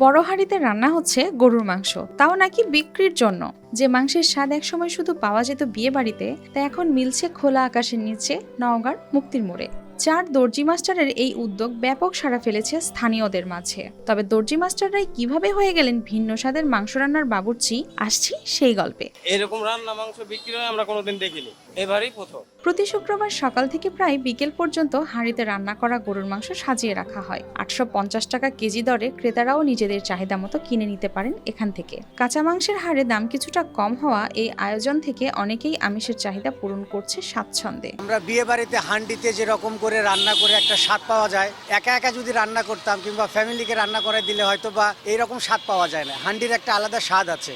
বড় হাঁড়িতে রান্না হচ্ছে গরুর মাংস, তাও নাকি বিক্রির জন্য। যে মাংসের স্বাদ একসময় শুধু পাওয়া যেত বিয়ে বাড়িতে, তা এখন মিলছে খোলা আকাশের নিচে নওগাঁর মুক্তির মোড়ে। 4 দর্জি মাস্টারের এই উদ্যোগ ব্যাপক সাড়া ফেলেছে স্থানীয়দের মাঝে। তবে দর্জি মাস্টাররাই কিভাবে হয়ে গেলেন ভিন্ন স্বাদের মাংস রান্নার বাবুর্চি, আসছি সেই গল্পে। এরকম রান্না মাংস বিক্রি হয় আমরা কোনোদিন দেখিনি, এবারই প্রথম। প্রতি শুক্রবার সকাল থেকে প্রায় বিকেল পর্যন্ত হাঁড়িতে রান্না করা গরুর মাংস সাজিয়ে রাখা হয়। 850 টাকা কেজি দরে ক্রেতারাও নিজেদের চাহিদা মতো কিনে নিতে পারেন এখান থেকে। কাঁচা মাংসের হারে দাম কিছুটা কম হওয়া এই আয়োজন থেকে অনেকেই আমিষের চাহিদা পূরণ করছে স্বাচ্ছন্দ্যে। আমরা বিয়ে বাড়িতে হাঁডিতে যেরকম করে রান্না করে একটা স্বাদ পাওয়া যায়, একা একা যদি রান্না করতাম কিংবা ফ্যামিলিকে রান্না করে দিলে হয়তো বা এইরকম স্বাদ পাওয়া যায় না। হাঁডির একটা আলাদা স্বাদ আছে,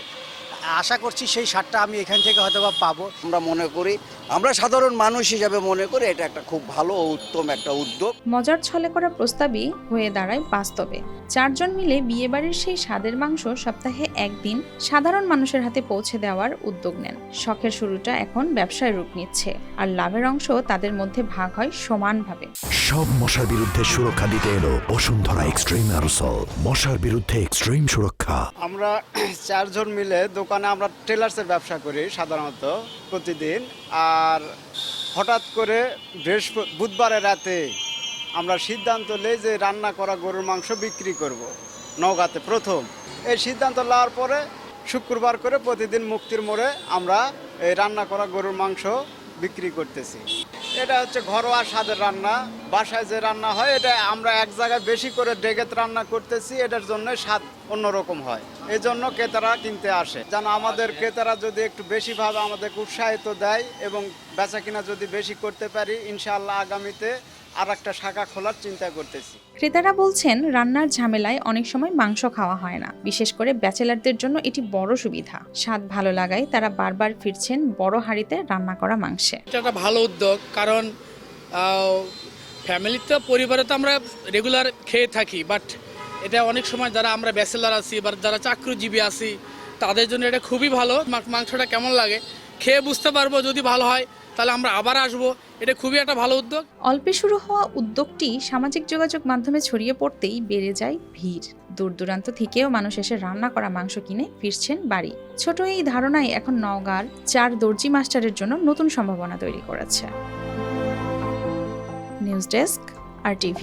আশা করছি সেই স্বাদটা আমি এখান থেকে হয়তো বা পাবো। আমরা মনে করি, আমরা সাধারণ মানুষ হিসাবে মনে করি এটা একটা খুব ভালো ও উত্তম একটা উদ্যোগ। মজার ছলে করা প্রস্তাবই হয়ে দাঁড়ায় বাস্তবে। 4 জন মিলে বিয়েবাড়ির সেই স্বাদের মাংস সপ্তাহে একদিন সাধারণ মানুষের হাতে পৌঁছে দেওয়ার উদ্যোগ নেন। শখের শুরুটা এখন ব্যবসায় রূপ নিচ্ছে, আর লাভের অংশ তাদের মধ্যে ভাগ হয় সমানভাবে। সব মশার বিরুদ্ধে সুরক্ষা দিতে এলো বসুন্ধরা এক্সট্রিম অ্যারোসল, মশার বিরুদ্ধে এক্সট্রিম সুরক্ষা। আমরা 4 জন মিলে দোকানে আমরা টেলার্সের ব্যবসা করি সাধারণত প্রতিদিন। আর হঠাৎ করে বুধবারের রাতে আমরা সিদ্ধান্ত নিই যে রান্না করা গরুর মাংস বিক্রি করব নওগাঁতে প্রথম। এই সিদ্ধান্ত নেওয়ার পরে শুক্রবার করে প্রতিদিন মুক্তির মোড়ে আমরা এই রান্না করা গরুর মাংস বিক্রি করতেছি। এটা হচ্ছে ঘরোয়া স্বাদের রান্না, বাসায় যে রান্না হয় এটা আমরা এক জায়গায় বেশি করে ডেকেতে রান্না করতেছি, এটার জন্য স্বাদ অন্যরকম হয়। এই জন্য ক্রেতারা কিনতে আসে, যেন আমাদের ক্রেতারা যদি একটু বেশিভাবে আমাদেরকে উৎসাহিত দেয় এবং বেচা কিনা যদি বেশি করতে পারি, ইনশাআল্লাহ আগামীতে আর একটা শাখা খোলার চিন্তা করতেছি। ক্রেতারা বলছেন রান্নার ঝামেলায় অনেক সময় মাংস খাওয়া হয় না। বিশেষ করে ব্যাচেলারদের জন্য এটি বড় সুবিধা। স্বাদ ভালো লাগায় তারা বারবার ফিরছেন বড় হাঁড়িতে রান্না করা মাংসে। এটা একটা ভালো উদ্যোগ, কারণ ফ্যামিলিতে পরিবারে তো আমরা রেগুলার খেয়ে থাকি, বাট এটা অনেক সময় যারা আমরা ব্যাচেলার আছি বা যারা চাকরিজীবী আছি তাদের জন্য এটা খুবই ভালো। মাংসটা কেমন লাগে খেয়ে বুঝতে পারবো, যদি ভালো হয় তাহলে আমরা আবার আসবো। এটা খুবই একটা ভালো উদ্যোগ। অল্পে শুরু হওয়া উদ্যোগটি সামাজিক যোগাযোগ মাধ্যমে ছড়িয়ে পড়তেই বেড়ে যায় ভিড়। দূর দূরান্ত থেকেও মানুষ এসে রান্না করা মাংস কিনে ফিরছেন বাড়ি। ছোট এই ধারণাই এখন নওগাঁর 4 দর্জি মাস্টারের জন্য নতুন সম্ভাবনা তৈরি করেছে। News desk, RTV।